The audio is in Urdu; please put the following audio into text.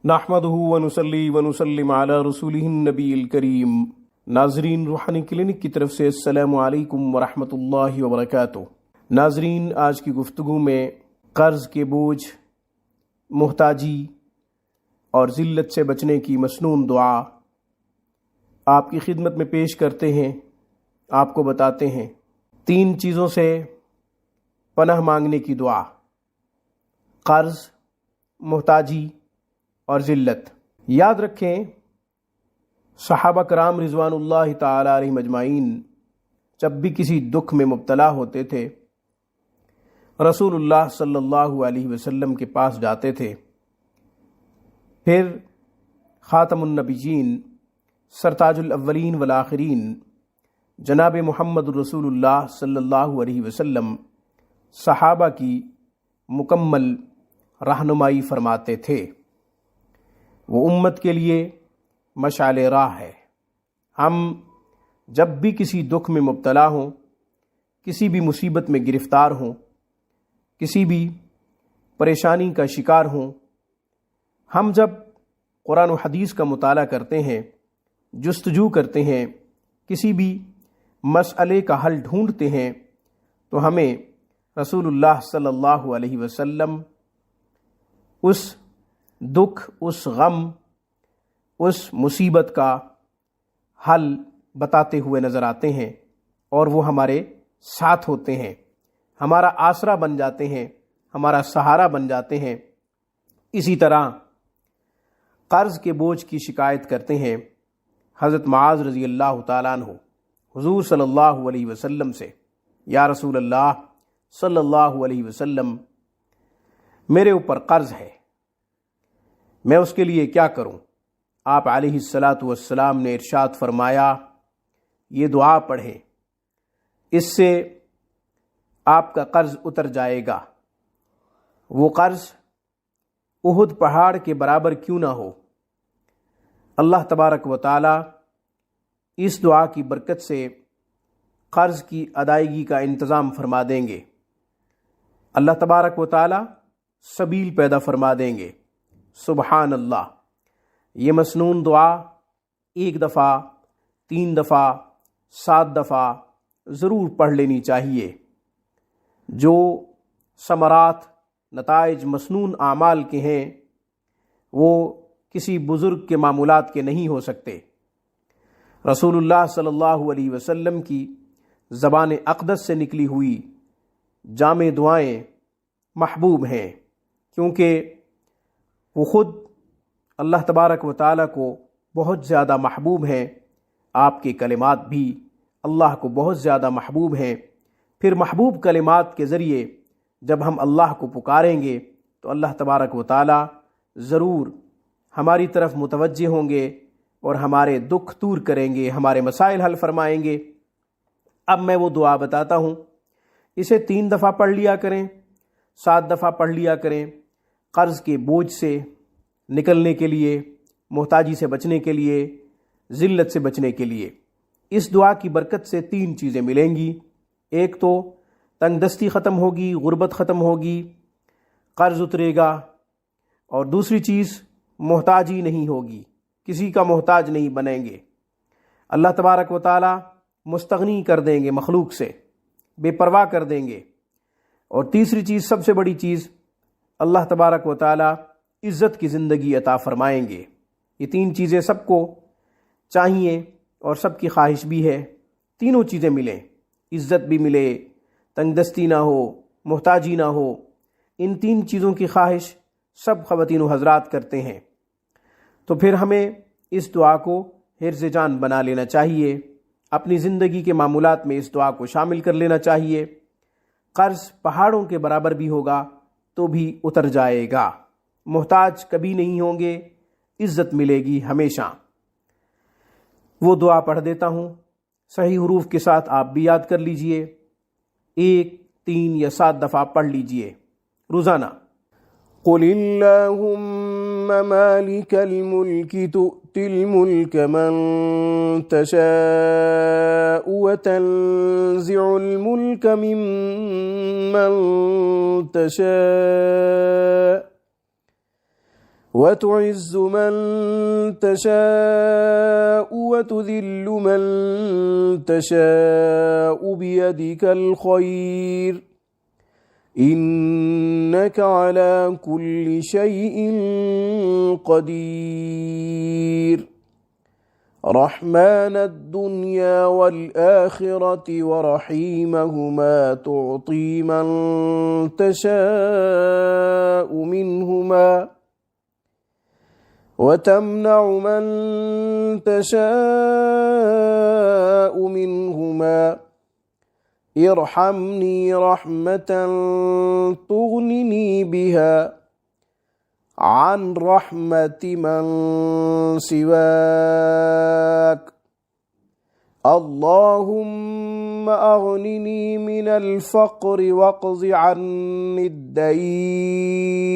نحمدہ ونصلی ونسلم علی رسولہ النبی الکریم۔ ناظرین، روحانی کلینک کی طرف سے السلام علیکم ورحمۃ اللہ وبرکاتہ۔ ناظرین، آج کی گفتگو میں قرض کے بوجھ، محتاجی اور ذلت سے بچنے کی مسنون دعا آپ کی خدمت میں پیش کرتے ہیں۔ آپ کو بتاتے ہیں 3 چیزوں سے پناہ مانگنے کی دعا: قرض، محتاجی اور ذلت۔ یاد رکھیں، صحابہ کرام رضوان اللہ تعالی علیہم اجمعین جب بھی کسی دکھ میں مبتلا ہوتے تھے، رسول اللہ صلی اللہ علیہ وسلم کے پاس جاتے تھے۔ پھر خاتم النبیین، سرتاج الاولین والآخرین جناب محمد رسول اللہ صلی اللہ علیہ وسلم صحابہ کی مکمل رہنمائی فرماتے تھے۔ وہ امت کے لیے مشعل راہ ہے۔ ہم جب بھی کسی دکھ میں مبتلا ہوں، کسی بھی مصیبت میں گرفتار ہوں، کسی بھی پریشانی کا شکار ہوں، ہم جب قرآن و حدیث کا مطالعہ کرتے ہیں، جستجو کرتے ہیں، کسی بھی مسئلے کا حل ڈھونڈتے ہیں، تو ہمیں رسول اللہ صلی اللہ علیہ وسلم اس دکھ، اس غم، اس مصیبت کا حل بتاتے ہوئے نظر آتے ہیں، اور وہ ہمارے ساتھ ہوتے ہیں، ہمارا آسرا بن جاتے ہیں، ہمارا سہارا بن جاتے ہیں۔ اسی طرح قرض کے بوجھ کی شکایت کرتے ہیں حضرت معاذ رضی اللہ تعالیٰ عنہ حضور صلی اللہ علیہ وسلم سے: یا رسول اللہ صلی اللہ علیہ وسلم، میرے اوپر قرض ہے، میں اس کے لیے کیا کروں؟ آپ علیہ الصلاۃ والسلام نے ارشاد فرمایا، یہ دعا پڑھیں، اس سے آپ کا قرض اتر جائے گا، وہ قرض احد پہاڑ کے برابر کیوں نہ ہو۔ اللہ تبارک و تعالی اس دعا کی برکت سے قرض کی ادائیگی کا انتظام فرما دیں گے۔ اللہ تبارک و تعالی سبیل پیدا فرما دیں گے۔ سبحان اللہ۔ یہ مسنون دعا 1 دفعہ، 3 دفعہ، 7 دفعہ ضرور پڑھ لینی چاہیے۔ جو ثمرات، نتائج مسنون اعمال کے ہیں، وہ کسی بزرگ کے معمولات کے نہیں ہو سکتے۔ رسول اللہ صلی اللہ علیہ وسلم کی زبان اقدس سے نکلی ہوئی جامع دعائیں محبوب ہیں، کیونکہ وہ خود اللہ تبارک و تعالیٰ کو بہت زیادہ محبوب ہیں۔ آپ کے کلمات بھی اللہ کو بہت زیادہ محبوب ہیں۔ پھر محبوب کلمات کے ذریعے جب ہم اللہ کو پکاریں گے تو اللہ تبارک و تعالیٰ ضرور ہماری طرف متوجہ ہوں گے اور ہمارے دکھ دور کریں گے، ہمارے مسائل حل فرمائیں گے۔ اب میں وہ دعا بتاتا ہوں، اسے 3 دفعہ پڑھ لیا کریں، 7 دفعہ پڑھ لیا کریں۔ قرض کے بوجھ سے نکلنے کے لیے، محتاجی سے بچنے کے لیے، ذلت سے بچنے کے لیے۔ اس دعا کی برکت سے 3 چیزیں ملیں گی۔ ایک تو تنگ دستی ختم ہوگی، غربت ختم ہوگی، قرض اترے گا، اور دوسری چیز محتاجی نہیں ہوگی، کسی کا محتاج نہیں بنیں گے۔ اللہ تبارک و تعالی مستغنی کر دیں گے، مخلوق سے بے پرواہ کر دیں گے۔ اور تیسری چیز، سب سے بڑی چیز، اللہ تبارک و تعالی عزت کی زندگی عطا فرمائیں گے۔ یہ 3 چیزیں سب کو چاہیے اور سب کی خواہش بھی ہے، تینوں چیزیں ملیں، عزت بھی ملے، تنگ دستی نہ ہو، محتاجی نہ ہو۔ ان 3 چیزوں کی خواہش سب خواتین و حضرات کرتے ہیں۔ تو پھر ہمیں اس دعا کو حرز جان بنا لینا چاہیے، اپنی زندگی کے معمولات میں اس دعا کو شامل کر لینا چاہیے۔ قرض پہاڑوں کے برابر بھی ہوگا تو بھی اتر جائے گا، محتاج کبھی نہیں ہوں گے، عزت ملے گی ہمیشہ۔ وہ دعا پڑھ دیتا ہوں، صحیح حروف کے ساتھ آپ بھی یاد کر لیجئے، 1، 3 یا 7 دفعہ پڑھ لیجئے روزانہ۔ قل اللهم مالك الملك تؤتي الملك من تشاء وتنزع الملك ممن تشاء وتعز من تشاء وتذل من تشاء بيدك الخير إنك على كل شيء قدير رحمن الدنيا والآخرة ورحيمهما تعطي من تشاء منهما وتمنع من تشاء منهما ارحمني رحمة تغنني بها عن رحمة من سواك اللهم أغنني من الفقر واقض عني الدين।